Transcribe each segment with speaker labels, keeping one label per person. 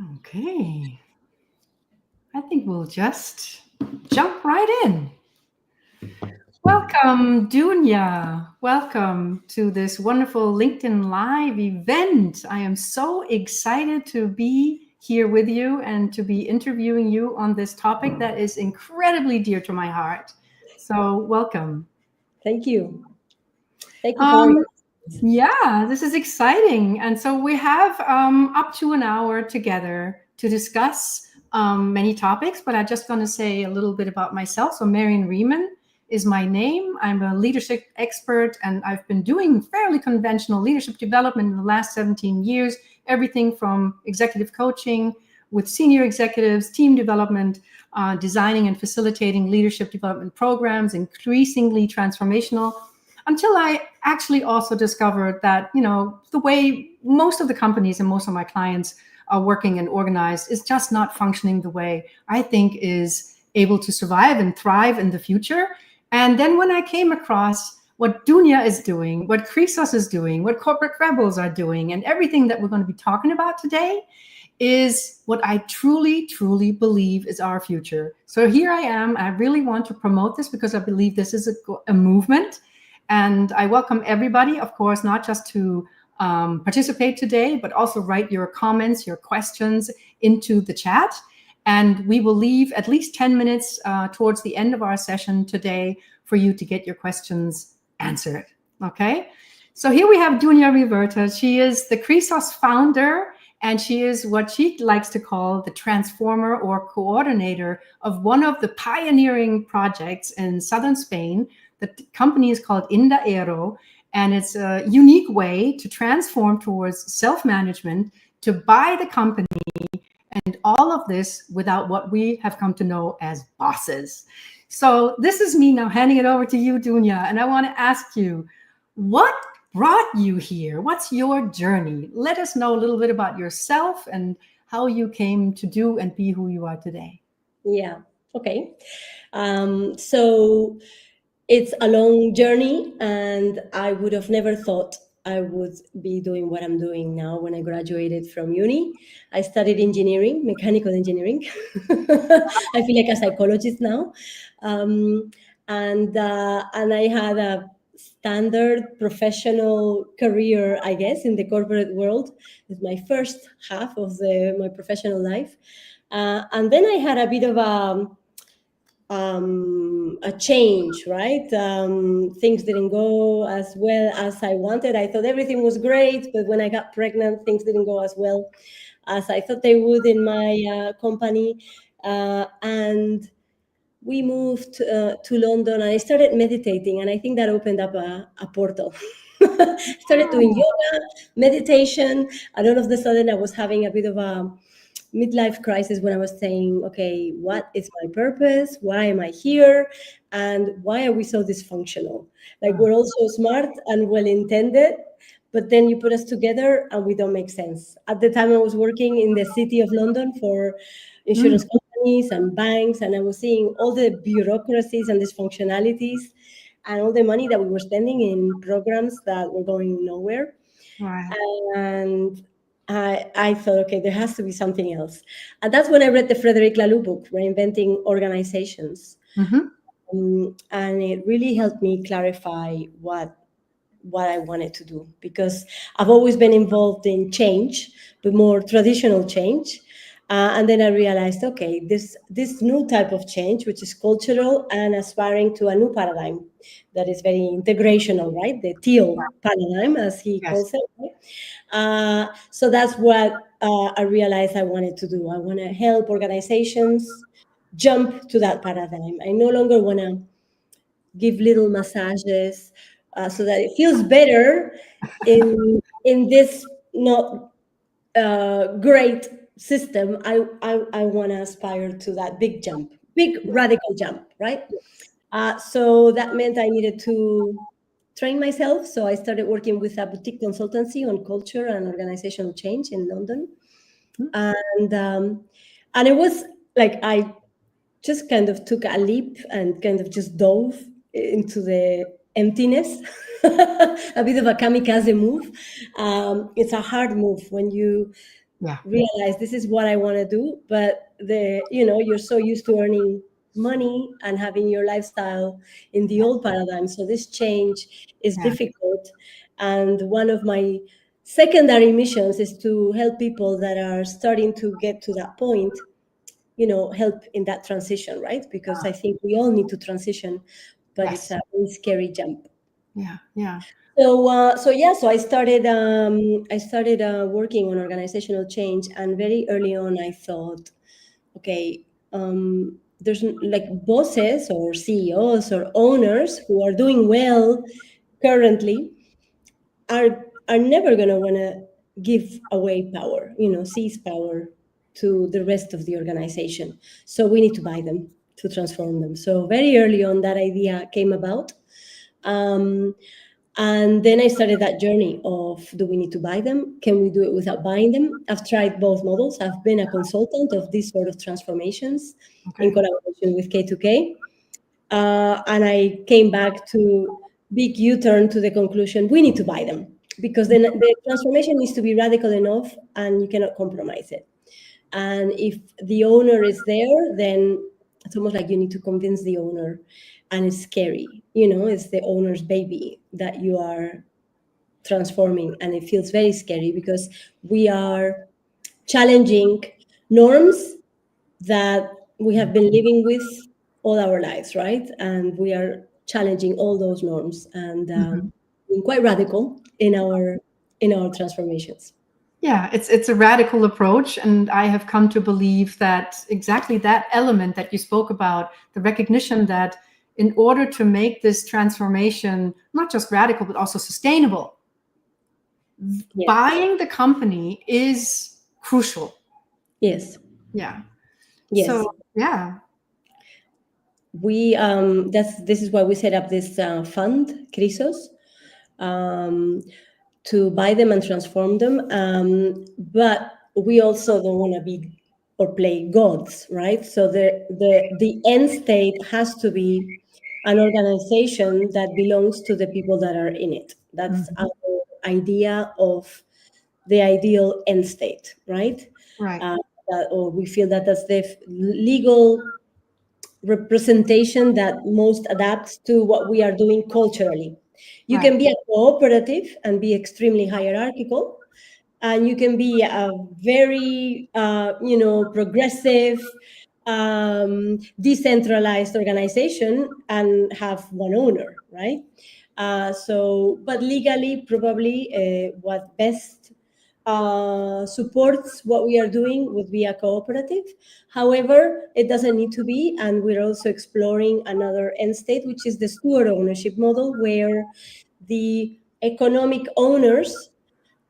Speaker 1: Okay, I think we'll just jump right in. Welcome, Dunya. Welcome to this wonderful LinkedIn Live event. I am so excited to be here with you and to be interviewing you on this topic that is incredibly dear to my heart. So, welcome.
Speaker 2: Thank you. Thank you for
Speaker 1: Um, Yeah, this is exciting. And so we have up to an hour together to discuss many topics, but I'm just going to say a little bit about myself. So, Marion Riemann is my name. I'm a leadership expert, and I've been doing fairly conventional leadership development in the last 17 years, everything from executive coaching with senior executives, team development, designing and facilitating leadership development programs, increasingly transformational, until I actually also discovered that, the way most of the companies and most of my clients are working and organized is just not functioning the way I think is able to survive and thrive in the future. And then when I came across what Dunya is doing, what Krisos is doing, what corporate rebels are doing, and everything that we're going to be talking about today is what I truly, truly believe is our future. So here I am. I really want to promote this because I believe this is a movement. And I welcome everybody, of course, not just to participate today, but also write your comments, your questions into the chat. And we will leave at least 10 minutes towards the end of our session today for you to get your questions answered. Okay? So here we have Dunya Riverta. She is the Krisos founder, and she is what she likes to call the transformer or coordinator of one of the pioneering projects in southern Spain. The company is called Indaero, and it's a unique way to transform towards self-management, to buy the company, and all of this without what we have come to know as bosses. So this is me now handing it over to you, Dunya, and I want to ask you, what brought you here? What's your journey? Let us know a little bit about yourself and how you came to do and be who you are today.
Speaker 2: Yeah. Okay. So it's a long journey, and I would have never thought I would be doing what I'm doing now. When I graduated from uni, I studied engineering, mechanical engineering. I feel like a psychologist now, and I had a standard professional career, I guess, in the corporate world. It's my first half of my professional life, and then I had a bit of a change, right? Things didn't go as well as I wanted. I thought everything was great, but when I got pregnant, things didn't go as well as I thought they would in my company. And we moved to London, and I started meditating, and I think that opened up a portal. Started doing yoga, meditation, and all of a sudden I was having a bit of a midlife crisis when I was saying, okay, what is my purpose? Why am I here? And why are we so dysfunctional? Like, we're all so smart and well-intended, but then you put us together and we don't make sense. At the time I was working in the city of London for insurance companies and banks, and I was seeing all the bureaucracies and dysfunctionalities and all the money that we were spending in programs that were going nowhere.
Speaker 1: Right.
Speaker 2: And I thought, okay, there has to be something else. And that's when I read the Frederic Laloux book, Reinventing Organizations. And it really helped me clarify what I wanted to do, because I've always been involved in change, but more traditional change. And then I realized, okay, this new type of change, which is cultural and aspiring to a new paradigm that is very integrational, right? The teal paradigm, as he calls it. Right? So that's what I realized I wanted to do. I want to help organizations jump to that paradigm. I no longer want to give little massages so that it feels better in this not great system. I want to aspire to that big jump, big radical jump, right? So that meant I needed to train myself. So I started working with a boutique consultancy on culture and organizational change in London, and it was like I just kind of took a leap and kind of just dove into the emptiness, a bit of a kamikaze move. It's a hard move when you
Speaker 1: Yeah.
Speaker 2: realize this is what I want to do, but you're so used to earning money and having your lifestyle in the old paradigm. So this change is
Speaker 1: Yeah.
Speaker 2: difficult. And one of my secondary missions is to help people that are starting to get to that point, help in that transition, right? Because I think we all need to transition, but it's
Speaker 1: Yes.
Speaker 2: a very scary jump.
Speaker 1: Yeah. Yeah.
Speaker 2: So I started working on organizational change, and very early on I thought, okay, there's like bosses or CEOs or owners who are doing well currently are never going to want to give away power, seize power to the rest of the organization. So we need to buy them to transform them. So very early on, that idea came about. Um, and then I started that journey of, do we need to buy them? Can we do it without buying them? I've tried both models. I've been a consultant of these sort of transformations in
Speaker 1: Okay.
Speaker 2: collaboration with K2K. And I came back to big U-turn to the conclusion, we need to buy them, because then the transformation needs to be radical enough and you cannot compromise it. And if the owner is there, then it's almost like you need to convince the owner, and it's scary. It's the owner's baby that you are transforming, and it feels very scary because we are challenging norms that we have been living with all our lives, right? And we are challenging all those norms and
Speaker 1: Mhm.
Speaker 2: being quite radical in our transformations.
Speaker 1: Yeah, it's a radical approach, and I have come to believe that exactly that element that you spoke about, the recognition that in order to make this transformation not just radical but also sustainable,
Speaker 2: Yes,
Speaker 1: buying the company is crucial.
Speaker 2: yes,
Speaker 1: Yeah.
Speaker 2: yes.
Speaker 1: So, yeah.
Speaker 2: We this is why we set up this fund, Krisos, um, to buy them and transform them. But we also don't want to be or play gods, right? So the end state has to be an organization that belongs to the people that are in it. That's
Speaker 1: Mhm.
Speaker 2: our idea of the ideal end state, right?
Speaker 1: Right.
Speaker 2: Uh, or we feel that that's the legal representation that most adapts to what we are doing culturally. You
Speaker 1: Right.
Speaker 2: can be a cooperative and be extremely hierarchical, and you can be a very, progressive, decentralized organization and have one owner, right? But legally, probably what best supports what we are doing would be a cooperative. However, it doesn't need to be, and we're also exploring another end state, which is the steward ownership model, where the economic owners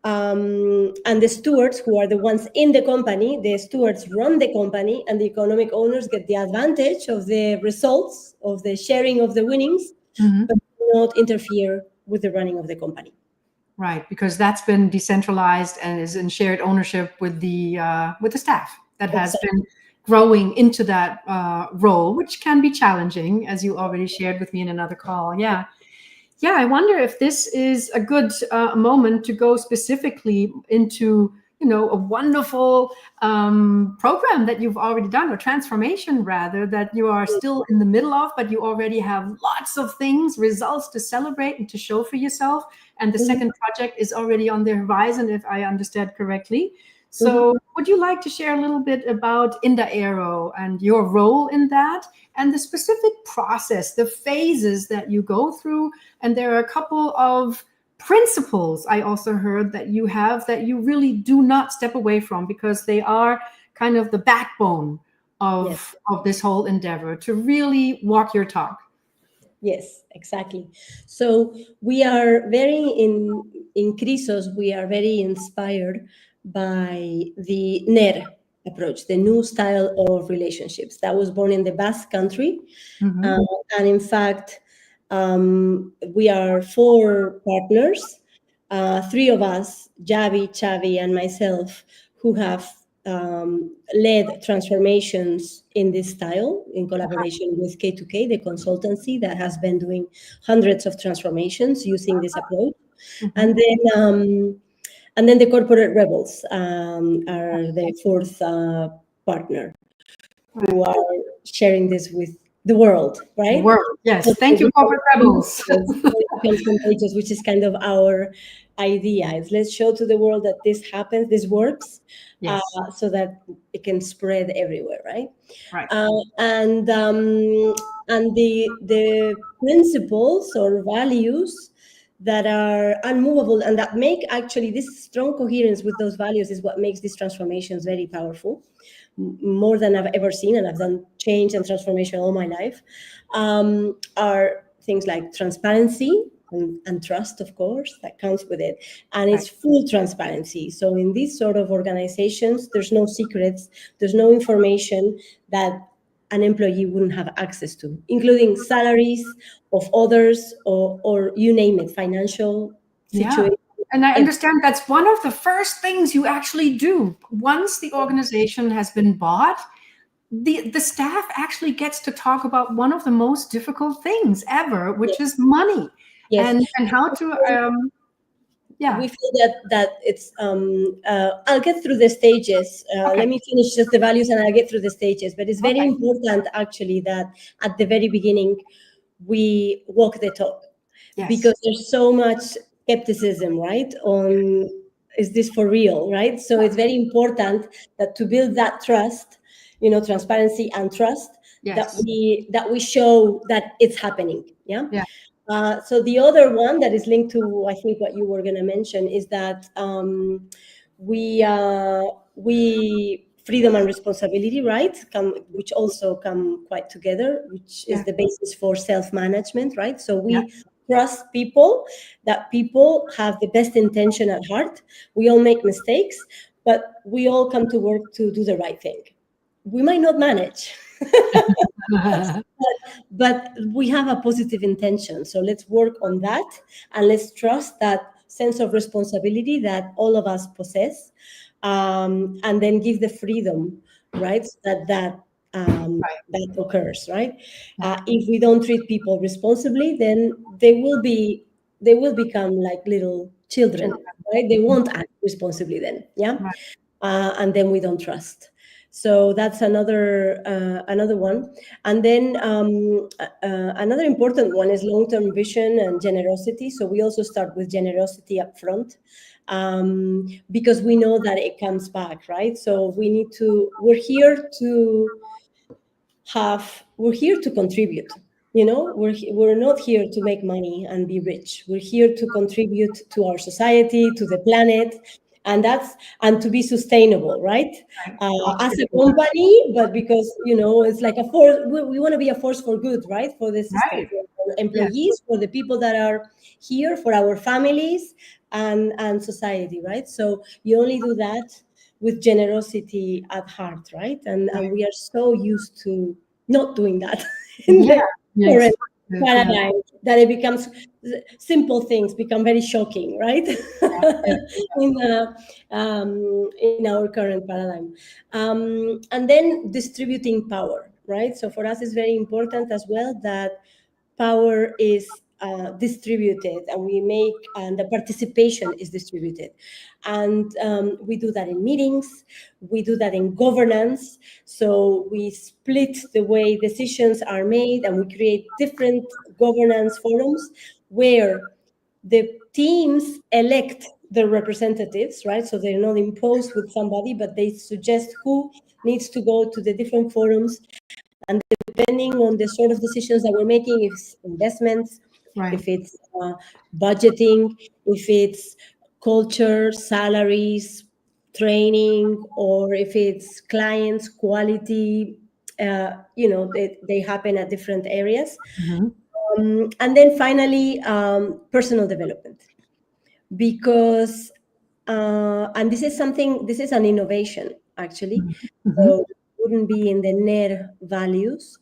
Speaker 2: and the stewards, who are the ones in the company, the stewards run the company, and the economic owners get the advantage of the results of the sharing of the winnings,
Speaker 1: Mhm.
Speaker 2: but do not interfere with the running of the company.
Speaker 1: Right, because that's been decentralized and is in shared ownership with the staff that has
Speaker 2: Exactly.
Speaker 1: been growing into that role, which can be challenging, as you already shared with me in another call. Yeah, yeah. I wonder if this is a good moment to go specifically into a wonderful program that you've already done, or transformation rather, that you are still in the middle of, but you already have lots of things, results to celebrate and to show for yourself. And the
Speaker 2: Mhm,
Speaker 1: second project is already on the horizon, if I understand correctly.
Speaker 2: mhm.
Speaker 1: So would you like to share a little bit about Indaero and your role in that, and the specific process, the phases that you go through? And there are a couple of principles I also heard that you have that you really do not step away from, because they are kind of the backbone
Speaker 2: Yes.
Speaker 1: of this whole endeavor, to really walk your talk.
Speaker 2: Yes, exactly. So we are very in Krisos, we are very inspired by the NER approach, the new style of relationships that was born in the Basque Country.
Speaker 1: Mm-hmm.
Speaker 2: Uh, and in fact, we are four partners, three of us, Javi, Chavi, and myself, who have led transformations in this style in collaboration with K2K, the consultancy that has been doing hundreds of transformations using this approach.
Speaker 1: Mm-hmm.
Speaker 2: And And then the corporate rebels are the fourth partner who are sharing this with the world, right?
Speaker 1: The world, yes. Thank you, corporate rebels.
Speaker 2: It becomes contagious, which is kind of our idea. Is let's show to the world that this happens, this works,
Speaker 1: Yes.
Speaker 2: so that it can spread everywhere, right?
Speaker 1: Right.
Speaker 2: And the principles or values that are unmovable and that make actually this strong coherence with those values is what makes these transformations very powerful, more than I've ever seen, and I've done change and transformation all my life, are things like transparency and trust, of course, that comes with it. And it's full transparency. So in these sort of organizations, there's no secrets, there's no information that an employee wouldn't have access to, including salaries of others or you name it, financial situation.
Speaker 1: And I understand that's one of the first things you actually do. Once the organization has been bought, the staff actually gets to talk about one of the most difficult things ever, which is money.
Speaker 2: Yes.
Speaker 1: And how to
Speaker 2: we feel that it's I'll get through the stages. Let me finish just the values and I'll get through the stages. But it's very important actually that at the very beginning we walk the talk, because there's so much skepticism, right, on is this for real, right? So it's very important that to build that trust, transparency and trust, that we show that it's happening. So the other one that is linked to, I think, what you were going to mention is that we freedom and responsibility, right, which also come quite together, which is the basis for self-management, right? So we trust people, that people have the best intention at heart. We all make mistakes, but we all come to work to do the right thing. We might not manage. But we have a positive intention. So let's work on that, and let's trust that sense of responsibility that all of us possess, and then give the freedom, right, that occurs, right? If we don't treat people responsibly, then they will become like little children, right? They won't act responsibly then, and then we don't trust. So that's another one. And then another important one is long-term vision and generosity. So we also start with generosity up front, because we know that it comes back, right? So we're here to contribute. We're not here to make money and be rich. We're here to contribute to our society, to the planet, and to be sustainable, right? As a company, but because it's like a force. We want to be a force for good, right? For the system, for employees, for the people that are here, for our families, and society, right? So you only do that with generosity at heart, right? And we are so used to not doing that in the current paradigm that it becomes simple things become very shocking, right? In our current paradigm, and then distributing power, right? So for us, it's very important as well that power is distributed, and the participation is distributed, and we do that in meetings, we do that in governance. So we split the way decisions are made, and we create different governance forums where the teams elect their representatives, right? So they're not imposed with somebody, but they suggest who needs to go to the different forums. And depending on the sort of decisions that we're making, if it's investments, if it's budgeting, if it's culture, salaries, training, or if it's clients, quality, they happen at different areas. And then finally, personal development. Because, and this is an innovation, actually. So it wouldn't be in the NER values.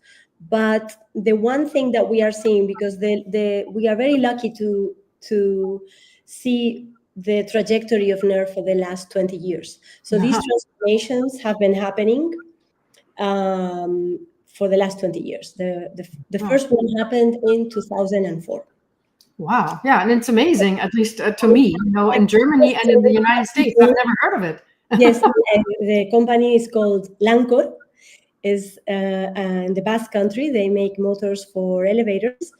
Speaker 2: But the one thing that we are seeing, because we are very lucky to see the trajectory of NER for the last 20 years. So these transformations have been happening for the last 20 years. The first one happened in 2004.
Speaker 1: Wow. Yeah, and it's amazing, at least to me, in Germany and in the United States, I've never heard of it.
Speaker 2: Yes, the company is called Lancor. Is in the Basque Country. They make motors for elevators,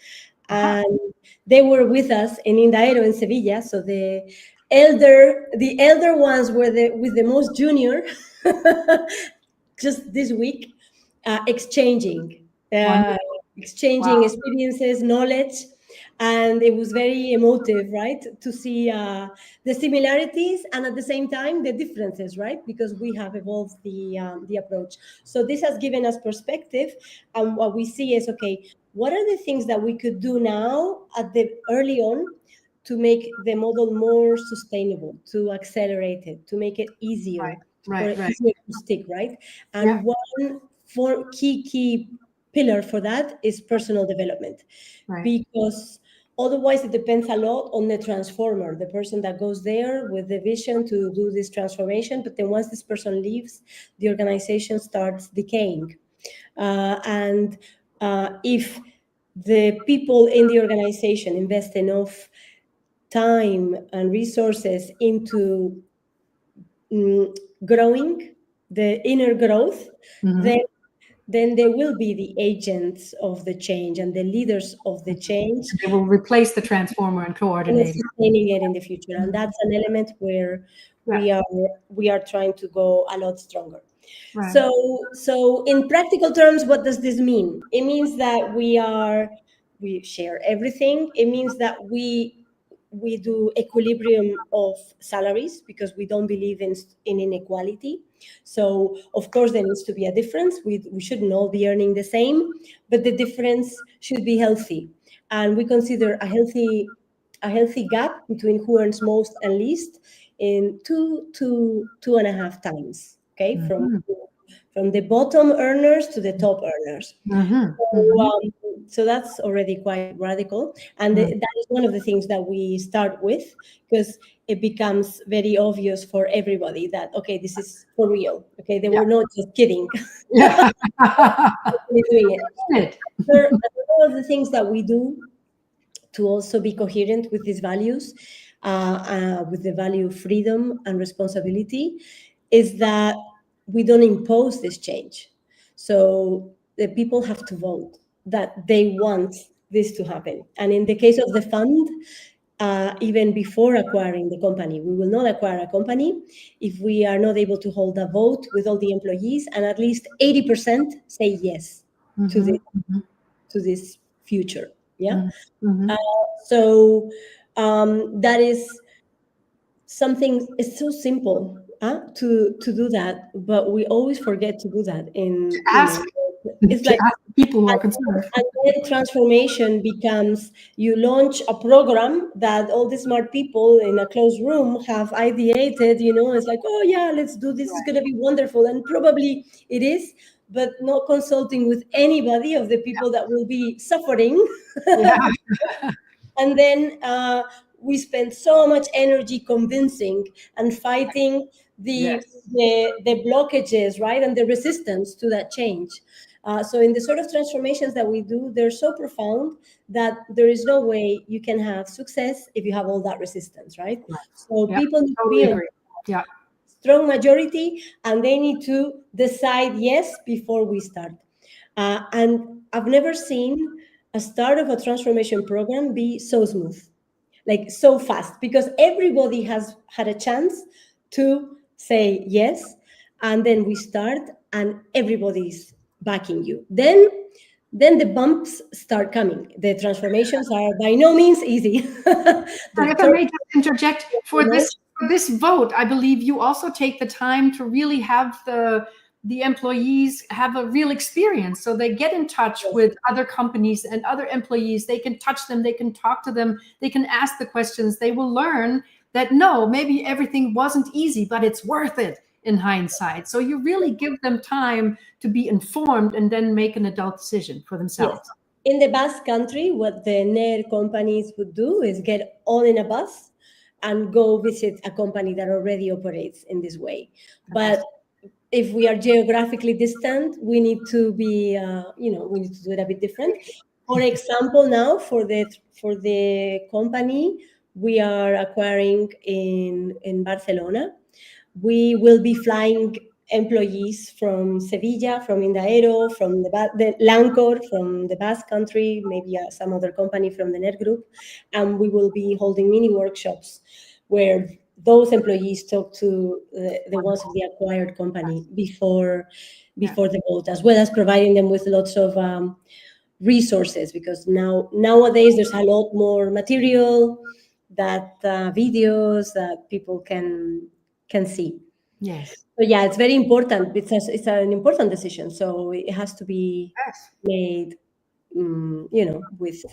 Speaker 2: and they were with us in Indaero in Sevilla. So the elder ones were with the most junior, just this week, exchanging exchanging
Speaker 1: Wow.
Speaker 2: experiences, knowledge, and it was very emotive, right, to see the similarities and at the same time the differences, right, because we have evolved the approach. So this has given us perspective, and what we see is, okay, what are the things that we could do now at the early on to make the model more sustainable, to accelerate it, to make it easier, or
Speaker 1: Right.
Speaker 2: easier to stick, right?
Speaker 1: Yeah.
Speaker 2: And one for key pillar for that is personal development,
Speaker 1: Right.
Speaker 2: because otherwise it depends a lot on the transformer, the person that goes there with the vision to do this transformation. But then once this person leaves, the organization starts decaying. And if the people in the organization invest enough time and resources into growing the inner growth,
Speaker 1: Mhm.
Speaker 2: then they will be the agents of the change and the leaders of the change,
Speaker 1: They will replace the transformer and
Speaker 2: and
Speaker 1: coordinator.
Speaker 2: sustaining it in the future. And that's an element where
Speaker 1: Yeah.
Speaker 2: we are trying to go a lot stronger.
Speaker 1: Right.
Speaker 2: So in practical terms, what does this mean? It means that we share everything. It means that we do equilibrium of salaries, because we don't believe in inequality. So of course there needs to be a difference. We shouldn't all be earning the same, but the difference should be healthy. And we consider a healthy gap between who earns most and least in 2 to 2.5 times. Okay,
Speaker 1: Mhm.
Speaker 2: from the bottom earners to the top earners.
Speaker 1: Mhm.
Speaker 2: So,
Speaker 1: Mhm.
Speaker 2: so that's already quite radical, and
Speaker 1: Mhm.
Speaker 2: that is one of the things that we start with, because it becomes very obvious for everybody that, okay, this is for real. Okay, they
Speaker 1: Yeah.
Speaker 2: were not just kidding.
Speaker 1: Yeah.
Speaker 2: We're doing it.
Speaker 1: It.
Speaker 2: All of the things that we do to also be coherent with these values, with the value of freedom and responsibility, is that we don't impose this change. So the people have to vote that they want this to happen. And in the case of the fund, even before acquiring the company, we will not acquire a company if we are not able to hold a vote with all the employees and at least 80% say yes to
Speaker 1: Mhm. Mhm.
Speaker 2: this future. Yeah.
Speaker 1: Mhm. Mhm.
Speaker 2: So that is something. It's so simple to do that, but we always forget to do that.
Speaker 1: To
Speaker 2: In
Speaker 1: ask
Speaker 2: it's
Speaker 1: to
Speaker 2: like,
Speaker 1: ask the people who are
Speaker 2: and
Speaker 1: concerned.
Speaker 2: and then transformation becomes, you launch a program that all the smart people in a closed room have ideated. It's like, oh yeah, let's do this. It's going to be wonderful, and probably it is, but not consulting with anybody of the people that will be suffering.
Speaker 1: Yeah.
Speaker 2: And then we spend so much energy convincing and fighting the,
Speaker 1: Yes.
Speaker 2: the blockages, right, and the resistance to that change. So in the sort of transformations that we do, they're so profound that there is no way you can have success if you have all that resistance, right?
Speaker 1: Right.
Speaker 2: So
Speaker 1: Yeah.
Speaker 2: people need to
Speaker 1: Totally
Speaker 2: be on
Speaker 1: agree. Yeah.
Speaker 2: strong majority, and they need to decide yes before we start. And I've never seen a start of a transformation program be so smooth, like so fast, because everybody has had a chance to say yes, and then we start, and everybody's backing you. Then the bumps start coming. The transformations are by no means easy.
Speaker 1: And
Speaker 2: The
Speaker 1: if I may just interject, for
Speaker 2: turmoil.
Speaker 1: this vote, I believe you also take the time to really have the employees have a real experience, so they get in touch with other companies and other employees. They can touch them, they can talk to them, they can ask the questions. They will learn that no, maybe everything wasn't easy, but it's worth it in hindsight. So you really give them time to be informed and then make an adult decision for
Speaker 2: Yes.
Speaker 1: themselves.
Speaker 2: In the Basque Country, what the NER companies would do is get all in a bus and go visit a company that already operates in this way. But
Speaker 1: Fantastic.
Speaker 2: if we are geographically distant, we need to be, we need to do it a bit different. For example, now for the company we are acquiring in Barcelona, we will be flying employees from Sevilla, from Indaero, from the Lancor, from the Basque Country, maybe some other company from the Net Group, and we will be holding mini workshops where those employees talk to the ones of the acquired company before the boat, as well as providing them with lots of resources, because nowadays there's a lot more material, that videos that people can see.
Speaker 1: Yes.
Speaker 2: So yeah, it's very important. It's an important decision, so it has to be
Speaker 1: Yes.
Speaker 2: made, with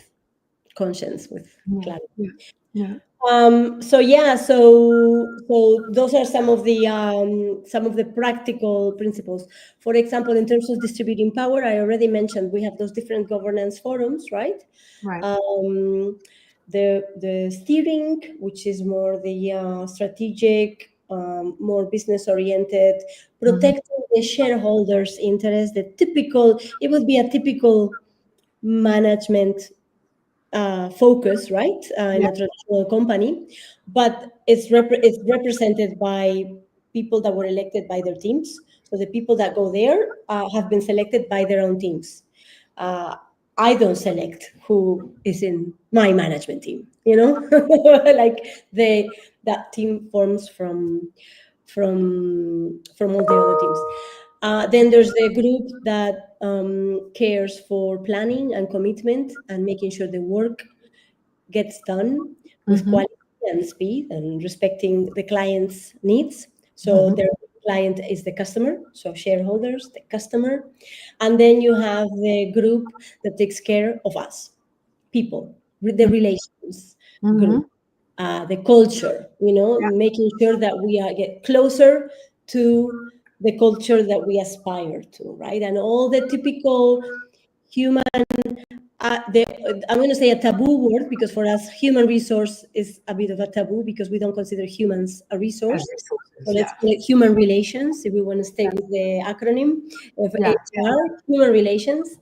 Speaker 2: conscience, with
Speaker 1: Yeah.
Speaker 2: clarity.
Speaker 1: Yeah. Yeah.
Speaker 2: So those are some of the practical principles. For example, in terms of distributing power, I already mentioned we have those different governance forums, right?
Speaker 1: Right.
Speaker 2: The steering, which is more the strategic, more business oriented, protecting the shareholders' interest. It would be a typical management focus, right, in
Speaker 1: Yeah.
Speaker 2: a traditional company, but it's represented by people that were elected by their teams. So the people that go there have been selected by their own teams. Uh, I don't select who is in my management team. Like that team forms from all the other teams. Then there's the group that cares for planning and commitment and making sure the work gets done with
Speaker 1: Mm-hmm.
Speaker 2: quality and speed and respecting the client's needs. So
Speaker 1: Mm-hmm.
Speaker 2: their client is the customer, so shareholders, the customer. And then you have the group that takes care of us, people, with the relations
Speaker 1: Mm-hmm.
Speaker 2: group, the culture, making sure that we get closer to the culture that we aspire to, right? And all the typical human, I'm going to say a taboo word, because for us, human resource is a bit of a taboo because we don't consider humans a
Speaker 1: As
Speaker 2: resource. So
Speaker 1: resources.
Speaker 2: let's
Speaker 1: Yeah.
Speaker 2: call it human relations, if we want to stay with the acronym of
Speaker 1: Yeah.
Speaker 2: HR, human relations.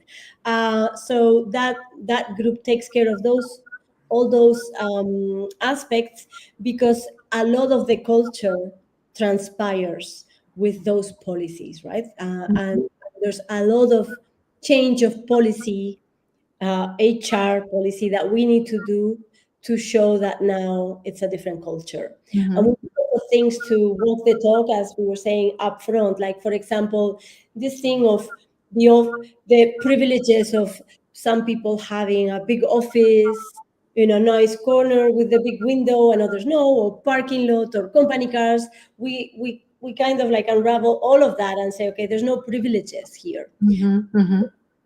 Speaker 2: So that group takes care of all those aspects, because a lot of the culture transpires with those policies, right? And there's a lot of change of policy, HR policy, that we need to do to show that now it's a different culture. And
Speaker 1: Mm-hmm.
Speaker 2: we do things to walk the talk, as we were saying up front, like, for example, this thing of the privileges of some people having a big office in a nice corner with the big window and others no, or parking lot or company cars. We kind of like unravel all of that and say, okay, there's no privileges here.
Speaker 1: Mm-hmm. Mm-hmm.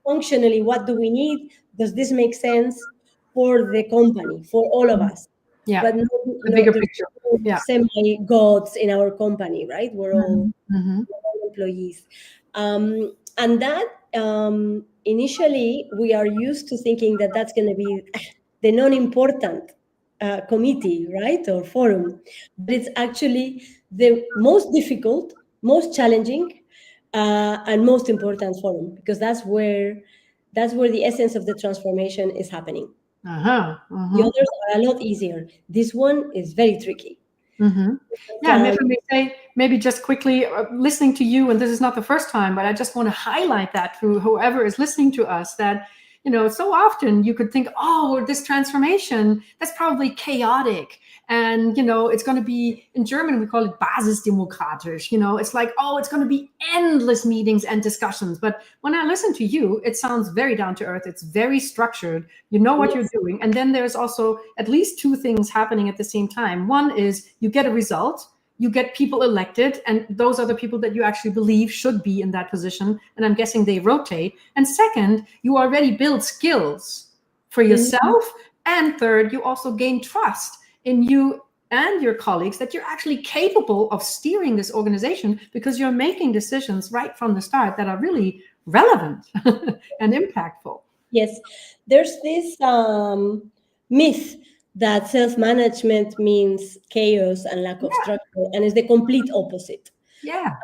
Speaker 2: Functionally, what do we need? Does this make sense for the company, for all of us?
Speaker 1: Yeah.
Speaker 2: But
Speaker 1: The bigger
Speaker 2: there's
Speaker 1: picture.
Speaker 2: no
Speaker 1: Yeah.
Speaker 2: semi-gods in our company, right? We're all
Speaker 1: Mm-hmm.
Speaker 2: employees. And that, initially, we are used to thinking that that's going to be the non-important committee, right, or forum. But it's actually the most difficult, most challenging, and most important forum, because that's where the essence of the transformation is happening.
Speaker 1: Uh-huh.
Speaker 2: The
Speaker 1: Uh-huh.
Speaker 2: others are a lot easier. This one is very tricky.
Speaker 1: Mm-hmm.
Speaker 2: But,
Speaker 1: Yeah, and if I may say, maybe just quickly, listening to you, and this is not the first time, but I just want to highlight that to whoever is listening to us, that, so often you could think, oh, this transformation, that's probably chaotic. And, it's going to be, in German, we call it basisdemokratisch. It's like, oh, it's going to be endless meetings and discussions. But when I listen to you, it sounds very down to earth. It's very structured. You know what you're
Speaker 2: yes,
Speaker 1: doing. And then there's also at least two things happening at the same time. One is you get a result, you get people elected, and those are the people that you actually believe should be in that position. And I'm guessing they rotate. And second, you already build skills for yourself. And third, you also gain trust in you and your colleagues that you're actually capable of steering this organization, because you're making decisions right from the start that are really relevant and impactful.
Speaker 2: yes. There's this myth that self-management means chaos and lack of
Speaker 1: Yeah.
Speaker 2: structure, and it's the complete opposite.
Speaker 1: Yeah.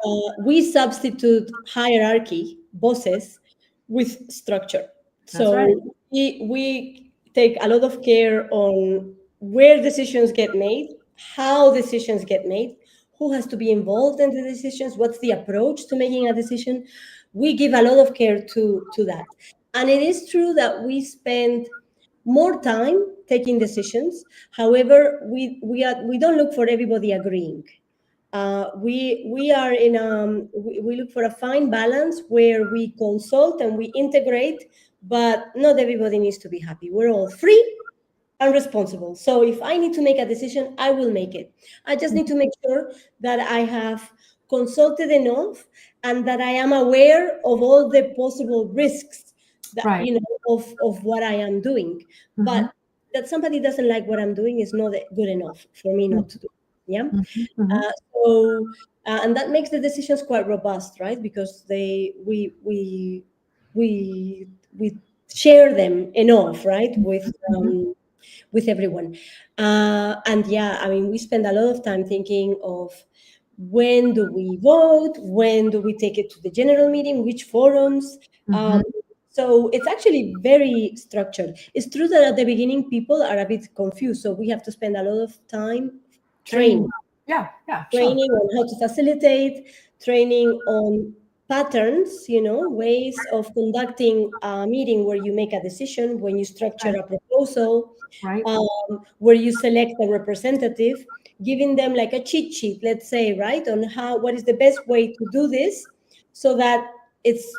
Speaker 2: We substitute hierarchy, bosses, with structure.
Speaker 1: That's right.
Speaker 2: So we take a lot of care on where decisions get made, how decisions get made, who has to be involved in the decisions, what's the approach to making a decision. We give a lot of care to that. And it is true that we spend more time taking decisions. However, we don't look for everybody agreeing. We look for a fine balance where we consult and we integrate, but not everybody needs to be happy. We're all free and responsible. So if I need to make a decision, I will make it. I just need to make sure that I have consulted enough and that I am aware of all the possible risks that
Speaker 1: Right.
Speaker 2: of what I am doing. But that somebody doesn't like what I'm doing is not good enough for me not to do. Yeah. And that makes the decisions quite robust, right? Because we share them enough, right, with everyone. And yeah, I mean, we spend a lot of time thinking of when do we vote, when do we take it to the general meeting, which forums. So it's actually very structured. It's true that at the beginning people are a bit confused, so we have to spend a lot of time training.
Speaker 1: Yeah,
Speaker 2: Training on how to facilitate, training on patterns, ways of conducting a meeting where you make a decision, when you structure a proposal,
Speaker 1: right.
Speaker 2: Where you select a representative, giving them like a cheat sheet, let's say, right, on what is the best way to do this so that it's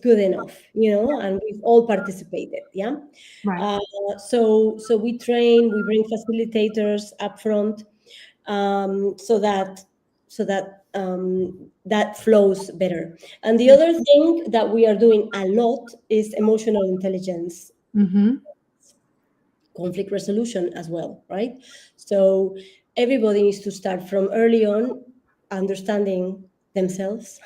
Speaker 2: good enough, and we've all participated. Yeah.
Speaker 1: Right.
Speaker 2: So we train, we bring facilitators up front, so that that flows better. And the other thing that we are doing a lot is emotional intelligence, conflict resolution as well, right? So everybody needs to start from early on understanding themselves,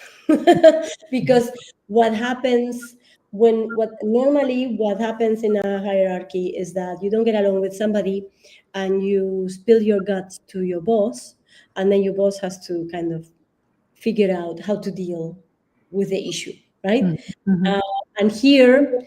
Speaker 2: because what happens what happens in a hierarchy is that you don't get along with somebody and you spill your guts to your boss, and then your boss has to kind of figure out how to deal with the issue, right? And here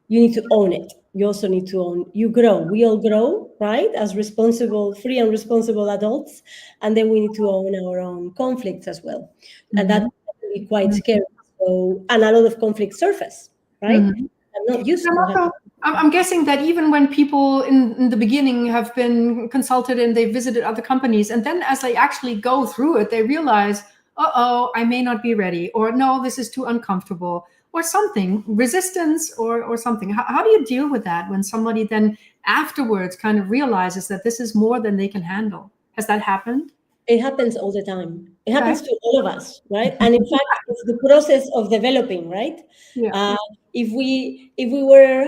Speaker 2: you need to own it. You also need to own, you grow. We all grow, right? As responsible, free and responsible adults. And then we need to own our own conflicts as well. And that can be quite scary. So, and a lot of conflicts surface, right? I'm not used to having.
Speaker 1: I'm guessing that even when people in the beginning have been consulted and they visited other companies, and then as they actually go through it, they realize, I may not be ready, or no, this is too uncomfortable, or something, resistance or something. How do you deal with that when somebody then afterwards kind of realizes that this is more than they can handle? Has that happened?
Speaker 2: It happens all the time. It happens to all of us, right? And in fact, it's the process of developing, right?
Speaker 1: Yeah.
Speaker 2: If we were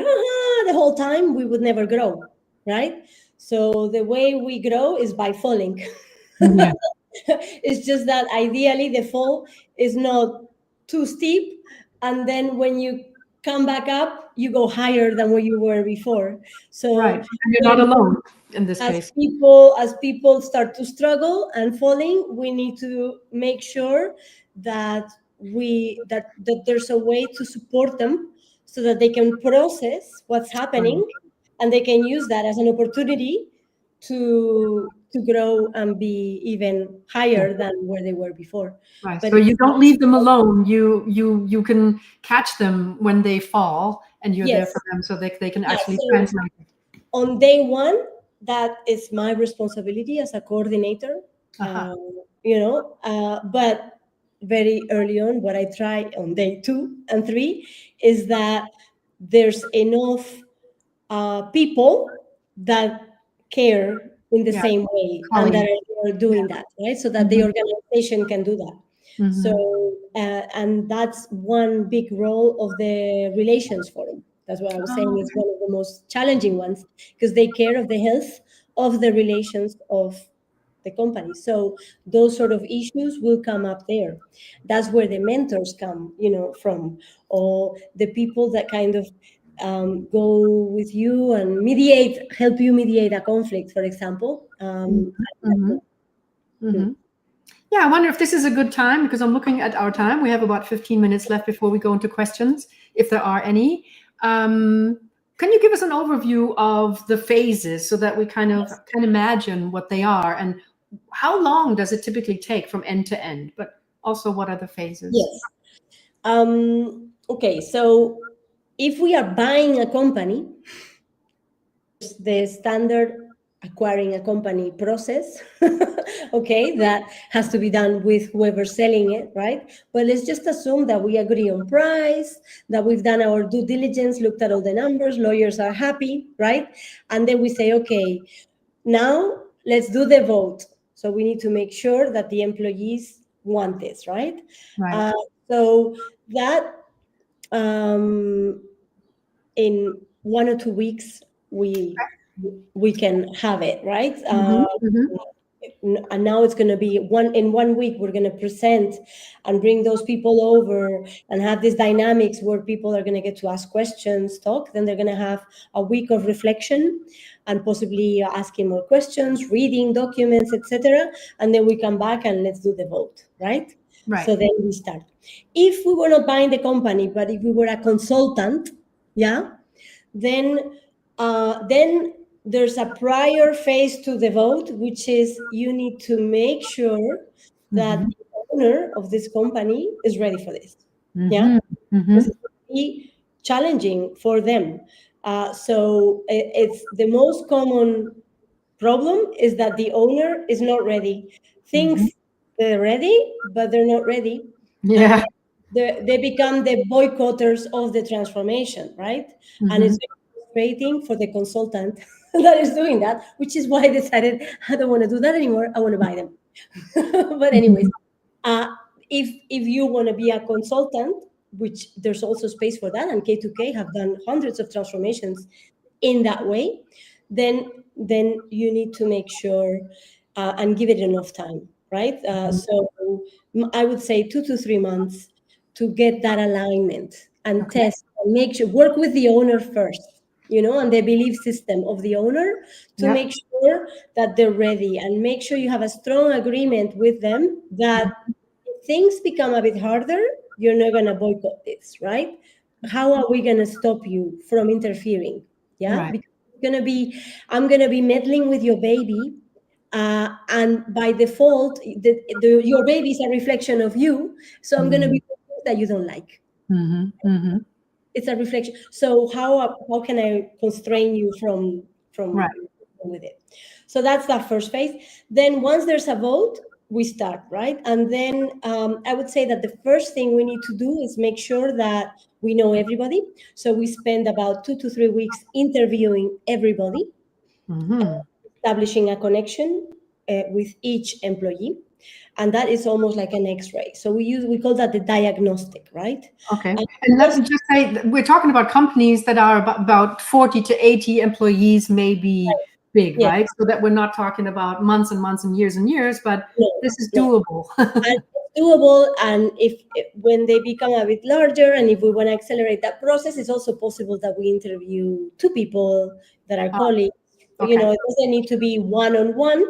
Speaker 2: the whole time, we would never grow, right? So the way we grow is by falling.
Speaker 1: Yeah.
Speaker 2: It's just that ideally the fall is not too steep, and then when you come back up, you go higher than where you were before. So
Speaker 1: right. And you're not alone in this case.
Speaker 2: As people start to struggle and falling, we need to make sure that that there's a way to support them so that they can process what's happening, and they can use that as an opportunity to grow and be even higher than where they were before.
Speaker 1: Right.
Speaker 2: But
Speaker 1: So you don't leave them alone. You can catch them when they fall, and you're there
Speaker 2: yes,
Speaker 1: for them so they can
Speaker 2: yeah,
Speaker 1: actually
Speaker 2: so
Speaker 1: translate it.
Speaker 2: on day one, that is my responsibility as a coordinator. But very early on, what I try on day 2 and 3 is that there's enough people that care in the same way and that are doing that, right? So that the organization can do that. So, and that's one big role of the relations forum. That's what I was saying. It's one of the most challenging ones because they care of the health of the relations of the company. So those sort of issues will come up there. That's where the mentors come, from, or the people that kind of go with you and help you mediate a conflict, for example.
Speaker 1: Yeah, I wonder if this is a good time, because I'm looking at our time. We have about 15 minutes left before we go into questions, if there are any. Can you give us an overview of the phases so that we kind of
Speaker 2: Yes.
Speaker 1: can imagine what they are, and how long does it typically take from end to end? But also, what are the phases?
Speaker 2: Yes. Okay, so if we are buying a company, the standard acquiring a company process, okay, that has to be done with whoever's selling it, right? But let's just assume that we agree on price, that we've done our due diligence, looked at all the numbers, lawyers are happy, right? And then we say, okay, now let's do the vote. So we need to make sure that the employees want this, right?
Speaker 1: Right.
Speaker 2: So that in 1 or 2 weeks we can have it, right? And now it's going to be in 1 week we're going to present and bring those people over and have these dynamics where people are going to get to ask questions, talk. Then they're going to have a week of reflection and possibly asking more questions, reading documents, etc. And then we come back and let's do the vote, right?
Speaker 1: Right.
Speaker 2: So then we start. If we were not buying the company, but if we were a consultant, yeah, then there's a prior phase to the vote, which is you need to make sure that the owner of this company is ready for this. Yeah, this is going to be challenging for them. So it's the most common problem is that the owner is not ready, thinks they're ready, but they're not ready.
Speaker 1: Yeah.
Speaker 2: They become the boycotters of the transformation, right? And it's frustrating for the consultant that is doing that, which is why I decided I don't want to do that anymore. I want to buy them. But anyways, uh, if you want to be a consultant, which there's also space for that, and K2K have done hundreds of transformations in that way, then you need to make sure and give it enough time, right? So I would say 2 to 3 months to get that alignment and
Speaker 1: Okay.
Speaker 2: test and make sure, work with the owner first, and the belief system of the owner to
Speaker 1: Yeah.
Speaker 2: make sure that they're ready, and make sure you have a strong agreement with them that if things become a bit harder, you're not going to boycott this, right? How are we going to stop you from interfering? Yeah,
Speaker 1: Right.
Speaker 2: because it's going to be, I'm going to be meddling with your baby, and by default, your baby is a reflection of you. So I'm going to be doing things that you don't like. It's a reflection. So how can I constrain you from
Speaker 1: Right.
Speaker 2: with it? So that's that first phase. Then once there's a vote, we start, right? And then I would say that the first thing we need to do is make sure that we know everybody. So we spend about 2 to 3 weeks interviewing everybody, establishing a connection with each employee. And that is almost like an X-ray. So we call that the diagnostic, right?
Speaker 1: Okay. And let me just say, we're talking about companies that are about 40 to 80 employees, maybe big,
Speaker 2: Yes.
Speaker 1: right? So that we're not talking about months and months and years, but this is doable.
Speaker 2: And it's doable. And if when they become a bit larger, and if we want to accelerate that process, it's also possible that we interview two people that are colleagues.
Speaker 1: Okay.
Speaker 2: It doesn't need to be one-on-one.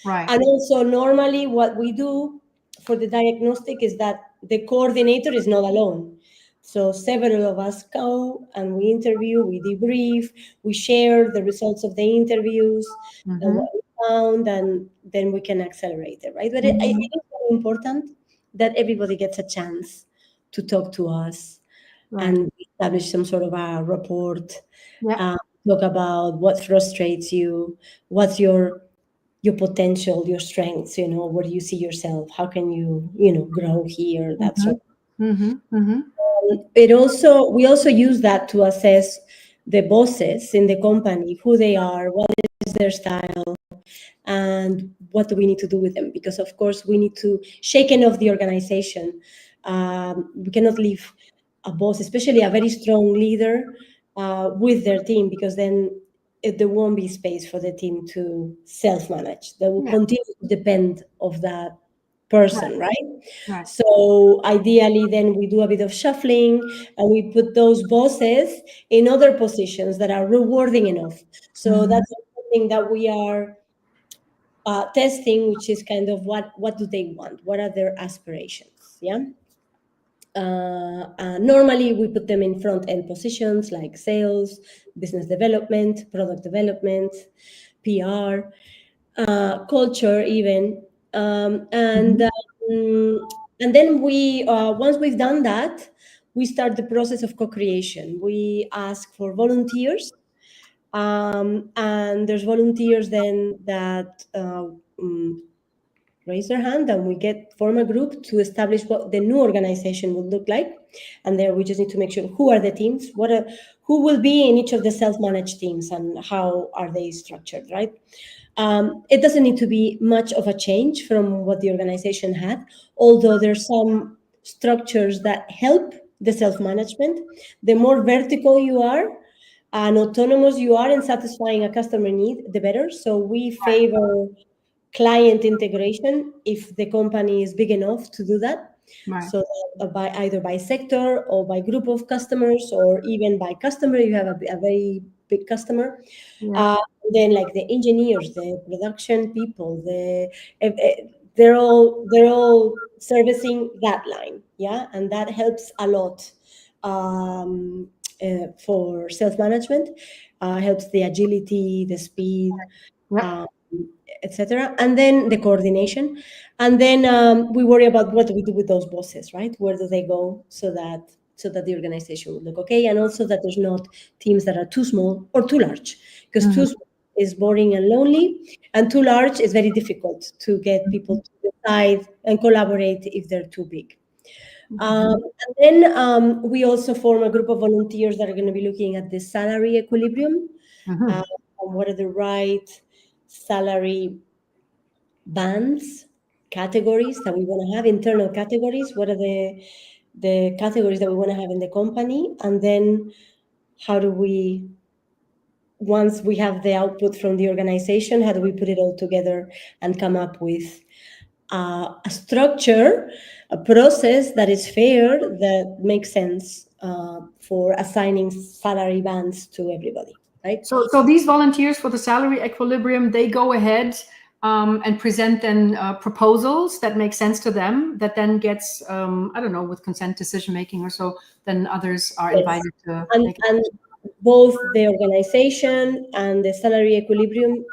Speaker 1: Right.
Speaker 2: And also, normally, what we do for the diagnostic is that the coordinator is not alone. So several of us go and we interview, we debrief, we share the results of the interviews and what we found, and then we can accelerate it, right? But it is very important that everybody gets a chance to talk to us and establish some sort of a report, talk about what frustrates you, what's your potential, your strengths, where do you see yourself, how can you grow here, that sort of. We also use that to assess the bosses in the company, who they are, what is their style, and what do we need to do with them, because of course we need to shake off the organization. We cannot leave a boss, especially a very strong leader, with their team, because then there won't be space for the team to self-manage. They will continue to depend of that person, right? So ideally, then we do a bit of shuffling and we put those bosses in other positions that are rewarding enough. So that's something that we are testing, which is kind of what do they want? What are their aspirations? Yeah. Normally, we put them in front-end positions like sales, business development, product development, PR, culture, even, and then we once we've done that, we start the process of co-creation. We ask for volunteers, and there's volunteers then that raise their hand, and we form a group to establish what the new organization would look like. And there we just need to make sure who are the teams, who will be in each of the self-managed teams, and how are they structured, right? It doesn't need to be much of a change from what the organization had, although there's some structures that help the self-management. The more vertical you are and autonomous you are in satisfying a customer need, the better. So we favor client integration if the company is big enough to do that.
Speaker 1: Right.
Speaker 2: So either by sector or by group of customers, or even by customer, you have a very big customer.
Speaker 1: Yeah.
Speaker 2: Then like the engineers, the production people, they're all servicing that line, yeah, and that helps a lot for self-management. Helps the agility, the speed, etc. And then the coordination, and then we worry about what do we do with those bosses, right? Where do they go, so that the organization will look okay, and also that there's not teams that are too small or too large, because too small is boring and lonely, and too large is very difficult to get people to decide and collaborate if they're too big. And then we also form a group of volunteers that are going to be looking at the salary equilibrium, and what are the right salary bands, categories that we want to have, internal categories. What are the categories that we want to have in the company? And then how do we, once we have the output from the organization, how do we put it all together and come up with a structure, a process that is fair, that makes sense for assigning salary bands to everybody, right?
Speaker 1: So these volunteers for the salary equilibrium, they go ahead and present then proposals that make sense to them, that then gets, I don't know, with consent decision making or so, then others are invited to make it.
Speaker 2: And both the organization and the salary equilibrium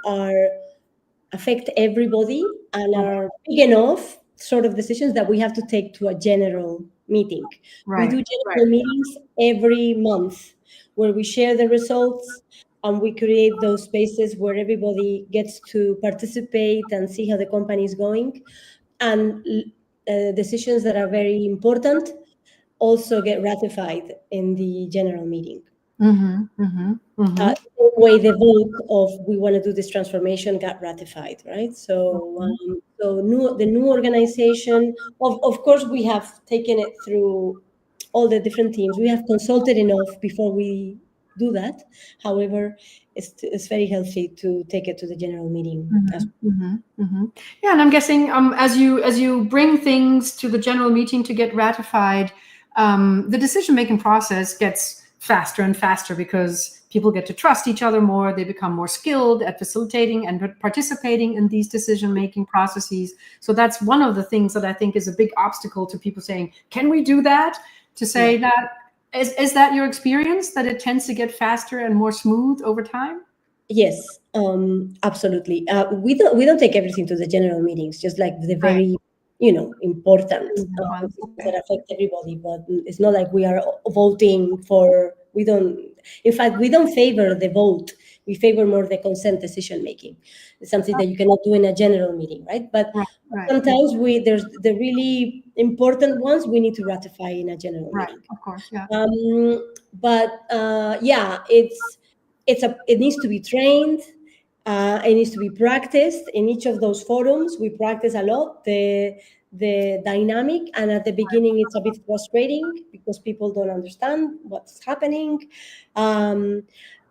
Speaker 2: affect everybody, and are big enough sort of decisions that we have to take to a general meeting.
Speaker 1: Right.
Speaker 2: We do general meetings every month where we share the results, and we create those spaces where everybody gets to participate and see how the company is going. And decisions that are very important also get ratified in the general meeting. The way the vote of we want to do this transformation got ratified, right? So, the new organization, of course, we have taken it through all the different teams. We have consulted enough before we do that. However, it's very healthy to take it to the general meeting.
Speaker 1: Yeah, and I'm guessing as you bring things to the general meeting to get ratified, the decision-making process gets faster and faster, because people get to trust each other more. They become more skilled at facilitating and participating in these decision-making processes. So that's one of the things that I think is a big obstacle to people saying, can we do that? To say that, is that your experience, that it tends to get faster and more smooth over time?
Speaker 2: Yes, absolutely. We don't take everything to the general meetings, just like the very important that affect everybody. But it's not like we are voting for. We don't. In fact, we don't favor the vote. We favor more the consent decision making. It's something that you cannot do in a general meeting, right? But sometimes there's the really important ones we need to ratify in a general meeting.
Speaker 1: Of course, yeah.
Speaker 2: It needs to be trained. It needs to be practiced in each of those forums. We practice a lot the dynamic, and at the beginning it's a bit frustrating because people don't understand what's happening, and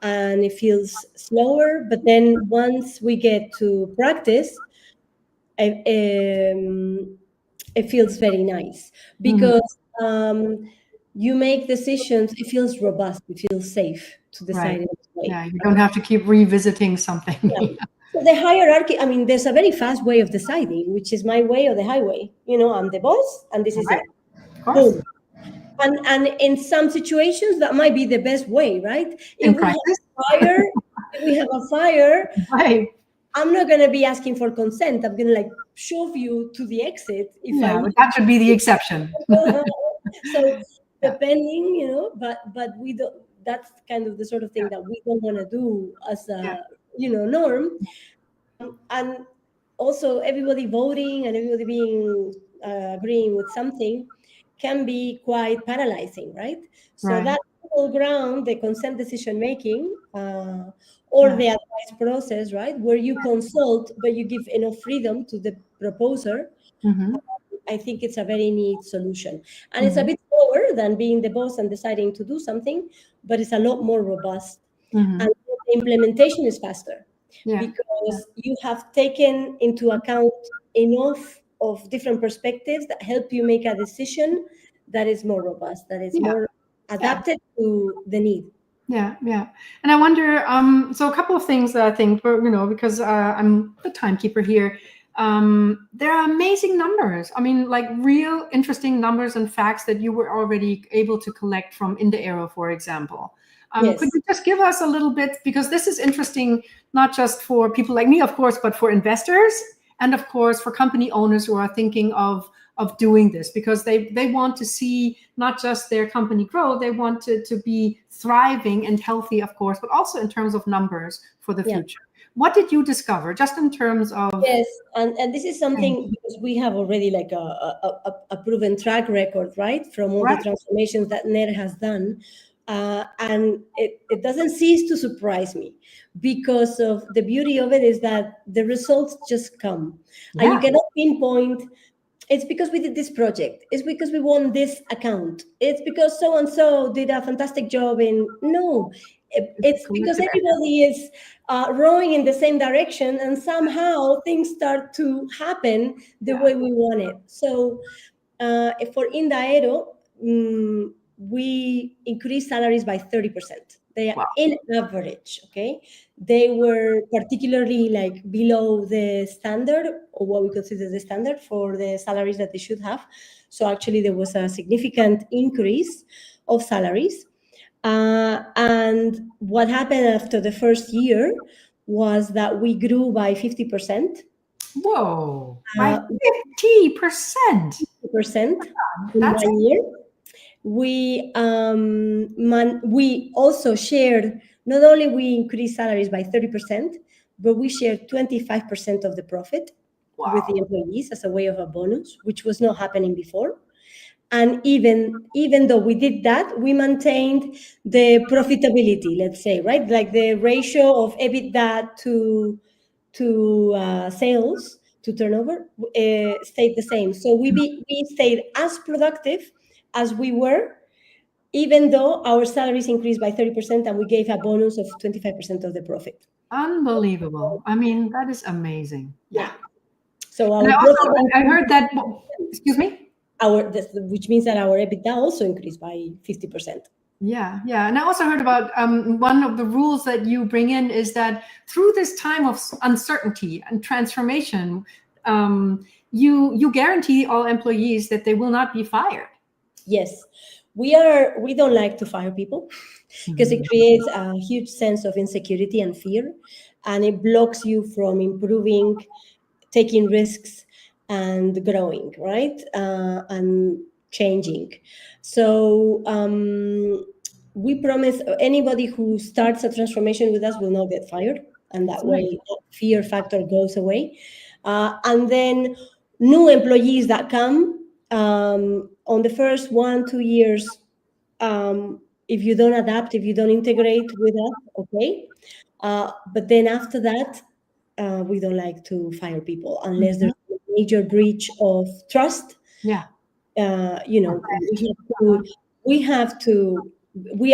Speaker 2: it feels slower. But then once we get to practice, it feels very nice, because you make decisions. It feels robust. It feels safe to decide in this way.
Speaker 1: Yeah, you don't have to keep revisiting something.
Speaker 2: So the hierarchy, I mean, there's a very fast way of deciding, which is my way or the highway. I'm the boss, and this is it.
Speaker 1: Of course.
Speaker 2: Boom. And in some situations, that might be the best way, right?
Speaker 1: In
Speaker 2: If we have
Speaker 1: practice,
Speaker 2: a fire,
Speaker 1: right?
Speaker 2: I'm not going to be asking for consent. I'm going to like shove you to the exit if I
Speaker 1: Yeah,
Speaker 2: need.
Speaker 1: but that should be the exception.
Speaker 2: So
Speaker 1: Yeah.
Speaker 2: depending, but we don't. That's kind of the sort of thing that we don't want to do as
Speaker 1: Yeah.
Speaker 2: a norm. And also, everybody voting and everybody being agreeing with something can be quite paralyzing, right? So
Speaker 1: Right.
Speaker 2: that middle ground, the consent decision making, or
Speaker 1: Yeah.
Speaker 2: the advice process, right, where you consult but you give enough freedom to the proposer,
Speaker 1: Mm-hmm.
Speaker 2: I think it's a very neat solution. And it's a
Speaker 1: Mm-hmm.
Speaker 2: bit slower than being the boss and deciding to do something, but it's a lot more robust.
Speaker 1: Mm-hmm.
Speaker 2: And the implementation is faster
Speaker 1: Yeah.
Speaker 2: because you have taken into account enough of different perspectives that help you make a decision that is more robust, that is
Speaker 1: Yeah.
Speaker 2: more adapted to the need.
Speaker 1: Yeah, yeah. And I wonder, so a couple of things that I think, because I'm the timekeeper here, there are amazing numbers. I mean, like real interesting numbers and facts that you were already able to collect from Indaero, for example. Could
Speaker 2: Yes.
Speaker 1: you just give us a little bit, because this is interesting, not just for people like me, of course, but for investors and of course for company owners who are thinking of doing this, because they want to see not just their company grow, they want to be thriving and healthy, of course, but also in terms of numbers for the
Speaker 2: Yeah.
Speaker 1: future. What did you discover just in terms of?
Speaker 2: Yes, and this is something because we have already like a proven track record, right, from all the
Speaker 1: Right.
Speaker 2: transformations that NER has done. And it doesn't cease to surprise me because of the beauty of it is that the results just come. And you
Speaker 1: Yeah.
Speaker 2: cannot pinpoint, it's because we did this project, it's because we won this account, it's because so and so did a fantastic job in. No, it's because
Speaker 1: Collective effort.
Speaker 2: everybody is rowing in the same direction and somehow things start to happen the
Speaker 1: Yeah.
Speaker 2: way we want it. So for Indaero, we increased salaries by 30%. They are
Speaker 1: Wow.
Speaker 2: in average, okay? They were particularly like below the standard or what we consider the standard for the salaries that they should have. So actually there was a significant increase of salaries. And what happened after the first year was that we grew by 50%.
Speaker 1: Whoa. By
Speaker 2: Uh,
Speaker 1: 50%.
Speaker 2: 50% in
Speaker 1: That's
Speaker 2: 1 year. We also shared, not only we increased salaries by 30%, but we shared 25% of the profit with the
Speaker 1: wow.
Speaker 2: employees as a way of a bonus, which was not happening before. And even though we did that, we maintained the profitability, let's say, right? Like the ratio of EBITDA to sales, to turnover, stayed the same. So we stayed as productive as we were, even though our salaries increased by 30% and we gave a bonus of 25% of the profit.
Speaker 1: Unbelievable. I mean, that is amazing.
Speaker 2: Yeah.
Speaker 1: Yeah.
Speaker 2: So
Speaker 1: And
Speaker 2: our
Speaker 1: I
Speaker 2: profit,
Speaker 1: also I heard that. Excuse me.
Speaker 2: which means that our EBITDA also increased by 50%.
Speaker 1: Yeah, yeah. And I also heard about one of the rules that you bring in is that through this time of uncertainty and transformation, you guarantee all employees that they will not be fired.
Speaker 2: Yes, we don't like to fire people because it creates a huge sense of insecurity and fear, and it blocks you from improving, taking risks, and growing, right? And changing. So we promise anybody who starts a transformation with us will not get fired, and that way that fear factor goes away. And then new employees that come on the first 1-2 years, if you don't adapt, if you don't integrate with us, okay. But then after that, we don't like to fire people unless there's a major breach of trust.
Speaker 1: Yeah.
Speaker 2: You know, we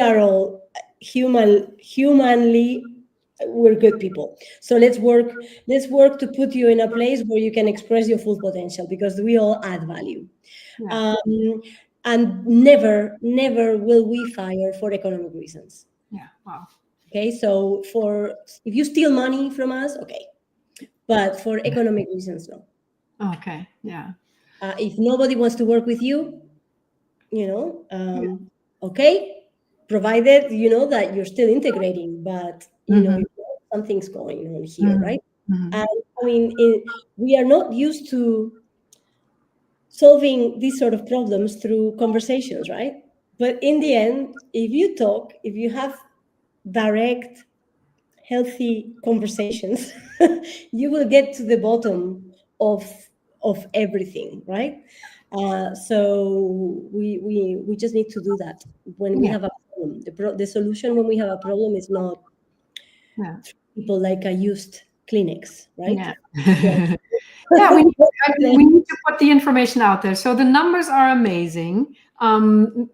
Speaker 2: are all humanly, we're good people. So let's work to put you in a place where you can express your full potential, because we all add value.
Speaker 1: Yeah.
Speaker 2: And never will we fire for economic reasons.
Speaker 1: Yeah. Wow.
Speaker 2: Okay, so if you steal money from us, okay, but for economic reasons, no.
Speaker 1: Okay. Yeah.
Speaker 2: If nobody wants to work with you, Okay, provided that you're still integrating, but something's going on here, right? And I mean, we are not used to solving these sort of problems through conversations, right? But in the end, if you talk, if you have direct, healthy conversations, you will get to the bottom of everything, right? So we just need to do that when we
Speaker 1: Yeah.
Speaker 2: have a problem. The solution when we have a problem is not
Speaker 1: Yeah.
Speaker 2: people like a used Kleenex, right?
Speaker 1: Yeah.
Speaker 2: Yeah.
Speaker 1: Yeah, we need to put the information out there. So the numbers are amazing. I'm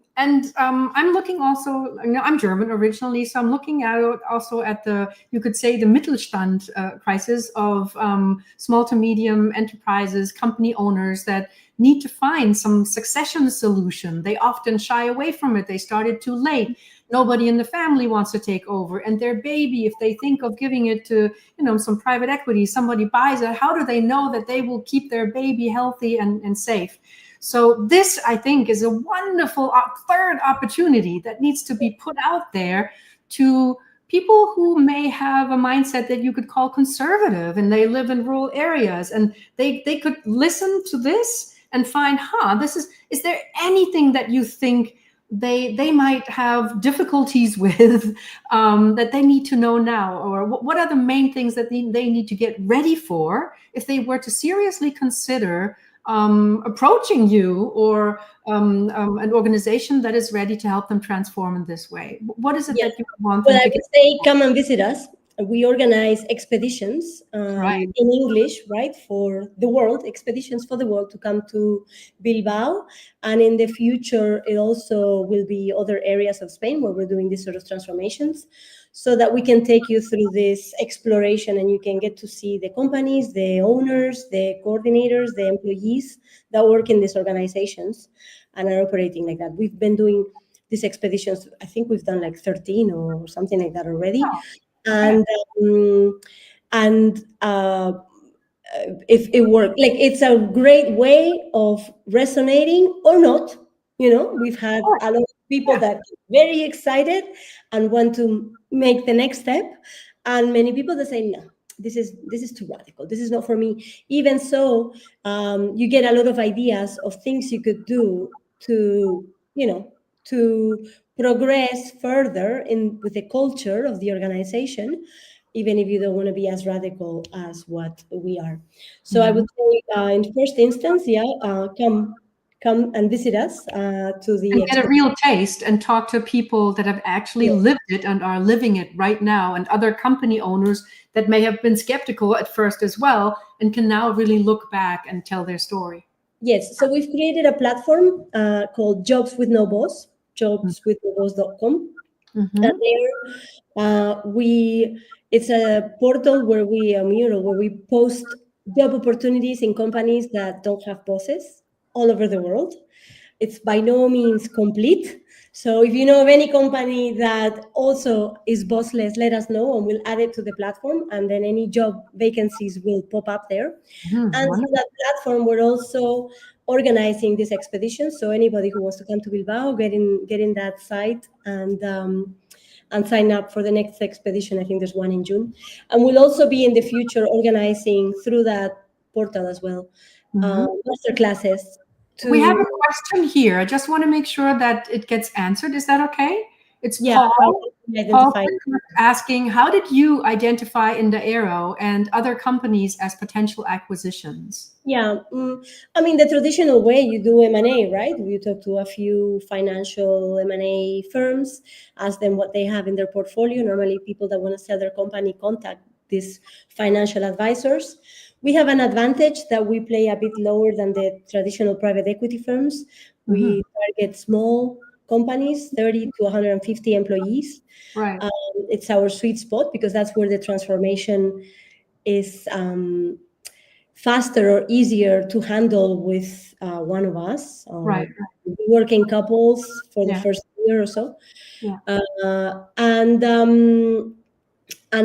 Speaker 1: looking also, I'm German originally, so I'm looking at also at you could say the Mittelstand crisis of small to medium enterprises, company owners that need to find some succession solution. They often shy away from it. They started too late. Nobody in the family wants to take over. And their baby, if they think of giving it to some private equity, somebody buys it, how do they know that they will keep their baby healthy and safe? So this, I think, is a wonderful third opportunity that needs to be put out there to people who may have a mindset that you could call conservative, and they live in rural areas, and they could listen to this and find, is there anything that you think they might have difficulties with that they need to know now, or what are the main things that they need to get ready for if they were to seriously consider approaching you or an organization that is ready to help them transform in this way? What is it
Speaker 2: Yeah.
Speaker 1: that you want
Speaker 2: Well,
Speaker 1: them
Speaker 2: I
Speaker 1: to
Speaker 2: would
Speaker 1: get?
Speaker 2: say come and visit us. We organize expeditions
Speaker 1: Right.
Speaker 2: in English, right, for the world, expeditions for the world to come to Bilbao. And in the future, it also will be other areas of Spain where we're doing these sort of transformations so that we can take you through this exploration and you can get to see the companies, the owners, the coordinators, the employees that work in these organizations and are operating like that. We've been doing these expeditions. I think we've done like 13 or something like that already.
Speaker 1: Okay.
Speaker 2: And if it worked, like, it's a great way of resonating or not. We've had a lot of people that are very excited and want to make the next step, and many people that say, no, this is too radical, this is not for me. Even so, you get a lot of ideas of things you could do to to progress further in with the culture of the organization, even if you don't want to be as radical as what we are. So I would say, in first instance, come and visit us to the
Speaker 1: And get a
Speaker 2: expedition.
Speaker 1: real taste and talk to people that have actually
Speaker 2: Yes,
Speaker 1: lived it and are living it right now, and other company owners that may have been skeptical at first as well and can now really look back and tell their story.
Speaker 2: yes. So we've created a platform called Jobs with No Boss, jobswithnoboss.com. And there, it's a portal where a mural where we post job opportunities in companies that don't have bosses all over the world. It's by no means complete. So if you know of any company that also is bossless, let us know and we'll add it to the platform. And then any job vacancies will pop up there. And through that platform, we're also organizing this expedition. So anybody who wants to come to Bilbao, get in that site and sign up for the next expedition. I think there's one in June. And we'll also be in the future organizing through that portal as well, master classes.
Speaker 1: We have a question here. I just want to make sure that it gets answered. Is that okay? It's
Speaker 2: Yeah,
Speaker 1: Paul. Paul
Speaker 2: identify.
Speaker 1: asking, how did you identify Indaero and other companies as potential acquisitions?
Speaker 2: Yeah, I mean, the traditional way you do M&A, right? You talk to a few financial M&A firms, ask them what they have in their portfolio. Normally, people that want to sell their company contact these financial advisors. We have an advantage that we play a bit lower than the traditional private equity firms. We target small companies, 30 to 150 employees.
Speaker 1: Right.
Speaker 2: It's our sweet spot because that's where the transformation is faster or easier to handle with one of us.
Speaker 1: Right.
Speaker 2: We work in couples for the
Speaker 1: Yeah.
Speaker 2: first year or so.
Speaker 1: Yeah.
Speaker 2: And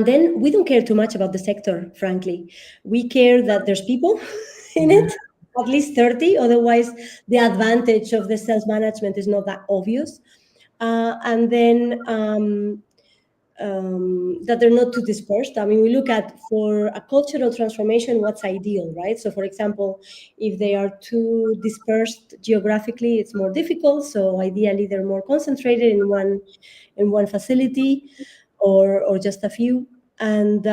Speaker 2: then we don't care too much about the sector, frankly. We care that there's people in it. at least 30. Otherwise, the advantage of the self-management is not that obvious. And then that they're not too dispersed. I mean, we look at, for a cultural transformation, what's ideal, right? So, for example, if they are too dispersed geographically, it's more difficult. So, ideally, they're more concentrated in one facility, or just a few, and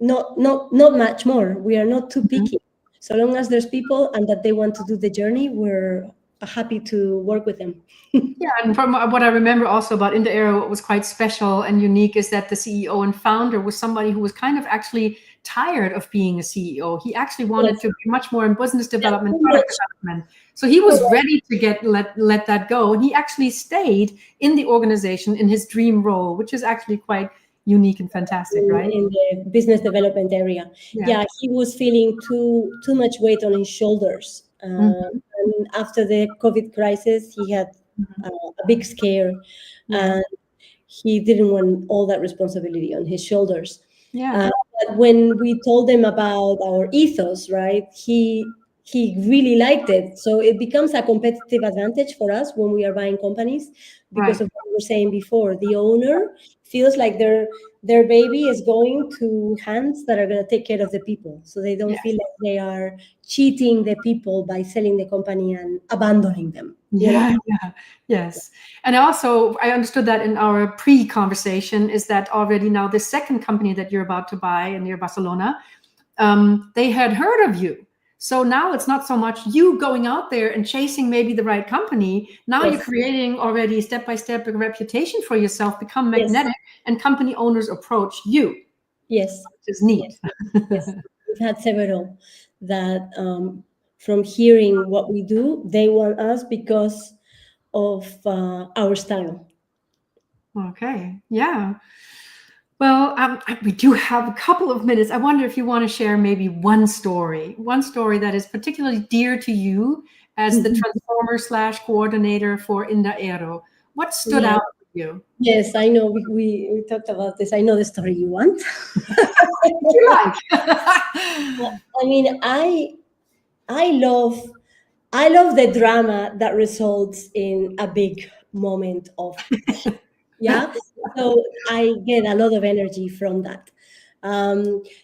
Speaker 2: not much more. We are not too picky. So long as there's people and that they want to do the journey, we're happy to work with them.
Speaker 1: Yeah, and from what I remember also about Indaero, what was quite special and unique is that the CEO and founder was somebody who was kind of actually tired of being a CEO. He actually wanted
Speaker 2: Yes.
Speaker 1: to be much more in business development,
Speaker 2: too
Speaker 1: product
Speaker 2: much.
Speaker 1: development. So he was
Speaker 2: Correct.
Speaker 1: ready to let that go. And he actually stayed in the organization in his dream role, which is actually quite unique and fantastic, right?
Speaker 2: In the business development area.
Speaker 1: Yeah.
Speaker 2: Yeah, he was feeling too much weight on his shoulders.
Speaker 1: Mhm.
Speaker 2: And after the COVID crisis, he had a big scare,
Speaker 1: Yeah.
Speaker 2: and he didn't want all that responsibility on his shoulders.
Speaker 1: Yeah.
Speaker 2: But when we told him about our ethos, right, he really liked it. So it becomes a competitive advantage for us when we are buying companies, because
Speaker 1: Right.
Speaker 2: of what we were saying before. The owner feels like their baby is going to hands that are going to take care of the people, so they don't feel
Speaker 1: Yes.
Speaker 2: like they are cheating the people by selling the company and abandoning them. You know?
Speaker 1: Yeah, yeah, yes. And also, I understood that in our pre-conversation is that already now the second company that you're about to buy near Barcelona, they had heard of you. So now it's not so much you going out there and chasing maybe the right company. Now you're
Speaker 2: Yes,
Speaker 1: creating already step by step a reputation for yourself, become
Speaker 2: yes,
Speaker 1: magnetic, and company owners approach you,
Speaker 2: yes,
Speaker 1: which is neat.
Speaker 2: yes, yes. We've had several that, from hearing what we do, they want us because of our style.
Speaker 1: Okay, yeah. Well, we do have a couple of minutes. I wonder if you want to share maybe one story that is particularly dear to you as the transformer slash coordinator for Indaero. What stood
Speaker 2: Yeah.
Speaker 1: out for you?
Speaker 2: Yes, I know. We talked about this. I know the story you want.
Speaker 1: If you like.
Speaker 2: I mean, I love I love the drama that results in a big moment of shift. Yeah. So I get a lot of energy from that.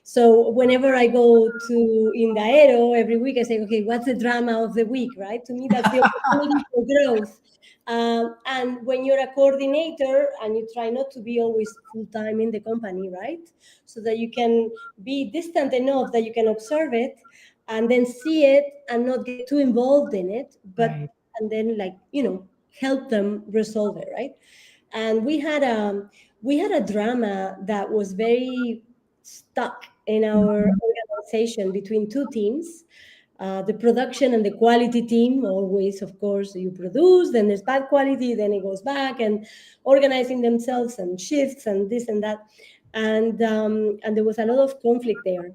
Speaker 2: So whenever I go to Indaero every week, I say, okay, what's the drama of the week, right? To me, that's the opportunity for growth. And when you're a coordinator and you try not to be always full time in the company, right? So that you can be distant enough that you can observe it and then see it and not get too involved in it, but
Speaker 1: Right.
Speaker 2: and then, like, help them resolve it, right? And we had a drama that was very stuck in our
Speaker 1: Mhm.
Speaker 2: organization between two teams. The production and the quality team, always, of course, you produce, then there's bad quality, then it goes back, and organizing themselves and shifts and this and that. And there was a lot of conflict there.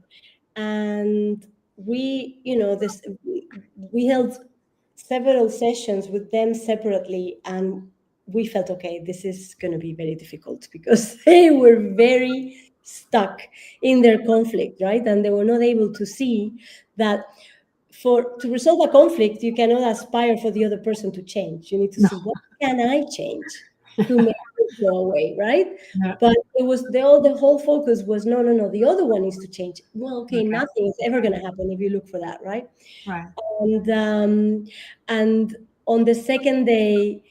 Speaker 2: And we held several sessions with them separately, and we felt, okay, this is going to be very difficult because they were very stuck in their conflict, right? And they were not able to see that to resolve a conflict, you cannot aspire for the other person to change. You need to
Speaker 1: No.
Speaker 2: see, what can I change to make it go away, right?
Speaker 1: Yeah.
Speaker 2: But it was the whole focus was, no, the other one needs to change. Well, okay,
Speaker 1: Okay.
Speaker 2: nothing is ever going to happen if you look for that, right?
Speaker 1: Right.
Speaker 2: And on the second day,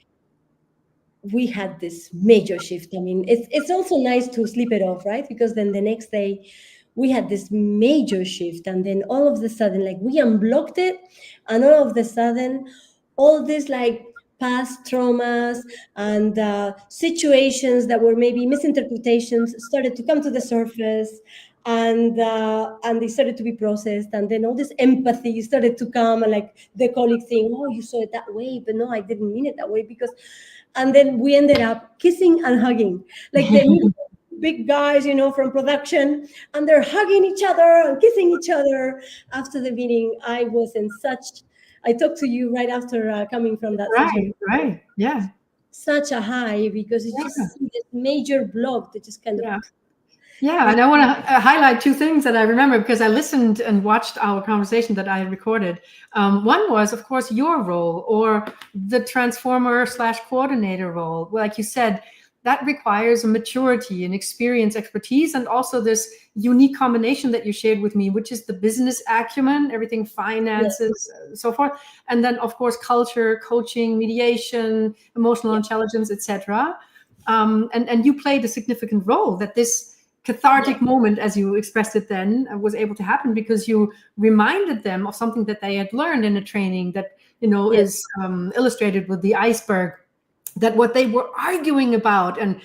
Speaker 2: we had this major shift. I mean, it's also nice to sleep it off, right? Because then the next day we had this major shift, and then all of the sudden, like, we unblocked it, and all of the sudden, all this, like, past traumas and situations that were maybe misinterpretations started to come to the surface, and they started to be processed, and then all this empathy started to come, and, like, the colleague saying, oh, you saw it that way, but no, I didn't mean it that way, because. And then we ended up kissing and hugging, like the big guys, from production, and they're hugging each other and kissing each other after the meeting. I talked to you right after coming from that session.
Speaker 1: Right. Right. Yeah.
Speaker 2: Such a high, because it's
Speaker 1: Yeah.
Speaker 2: just see this major block that just kind of
Speaker 1: Yeah. Yeah, and I want to highlight two things that I remember because I listened and watched our conversation that I had recorded. One was, of course, your role or the transformer / coordinator role. Like you said, that requires a maturity and experience, expertise, and also this unique combination that you shared with me, which is the business acumen, everything finances, so forth. And then, of course, culture, coaching, mediation, emotional intelligence, etc. And you played a significant role that this cathartic moment, as you expressed it then, was able to happen because you reminded them of something that they had learned in a training that, is illustrated with the iceberg, that what they were arguing about and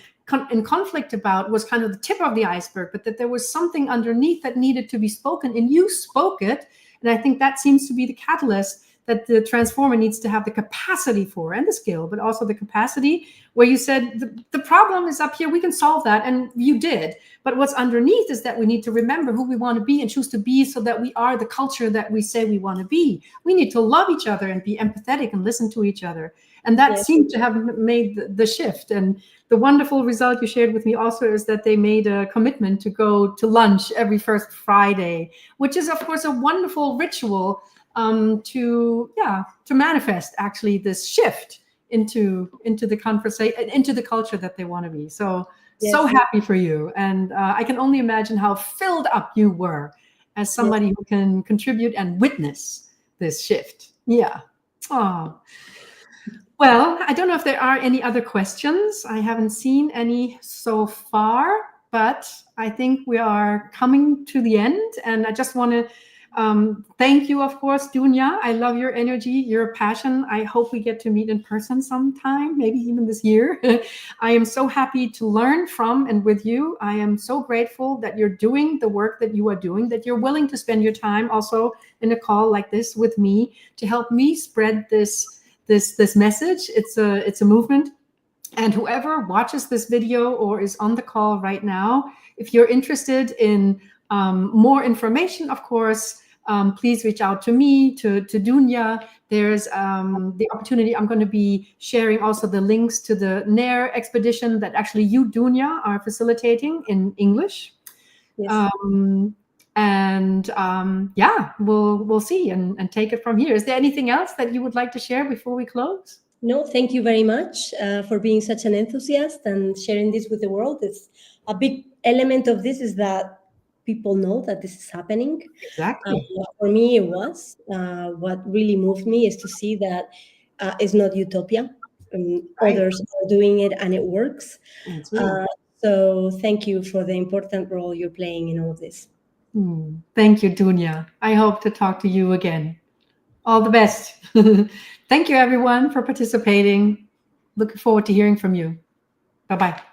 Speaker 1: in conflict about was kind of the tip of the iceberg, but that there was something underneath that needed to be spoken, and you spoke it. And I think that seems to be the catalyst that the transformer needs to have the capacity for, and the skill, but also the capacity where you said the problem is up here, we can solve that, and you did. But what's underneath is that we need to remember who we want to be and choose to be so that we are the culture that we say we want to be. We need to love each other and be empathetic and listen to each other. And that seemed to have made the shift. And the wonderful result you shared with me also is that they made a commitment to go to lunch every first Friday, which is, of course, a wonderful ritual to manifest actually this shift into the conversation, into the culture that they want to be. So happy for you. And I can only imagine how filled up you were as somebody who can contribute and witness this shift. Yeah. Oh. Well, I don't know if there are any other questions. I haven't seen any so far, but I think we are coming to the end. And I just want to thank you, of course, Dunya. I love your energy, your passion. I hope we get to meet in person sometime, maybe even this year. I am so happy to learn from and with you. I am so grateful that you're doing the work that you are doing, that you're willing to spend your time also in a call like this with me to help me spread this message. It's a movement. And whoever watches this video or is on the call right now, if you're interested in more information, of course, please reach out to me, to Dunya. There's the opportunity. I'm going to be sharing also the links to the NAIR expedition that actually you, Dunya, are facilitating in English. Yes. We'll see and take it from here. Is there anything else that you would like to share before we close?
Speaker 2: No, thank you very much for being such an enthusiast and sharing this with the world. It's a big element of this is that people know that this is happening.
Speaker 1: Exactly.
Speaker 2: For me, it was. What really moved me is to see that it's not utopia. Others are doing it and it works. So thank you for the important role you're playing in all of this.
Speaker 1: Thank you, Dunya. I hope to talk to you again. All the best. Thank you, everyone, for participating. Looking forward to hearing from you. Bye-bye.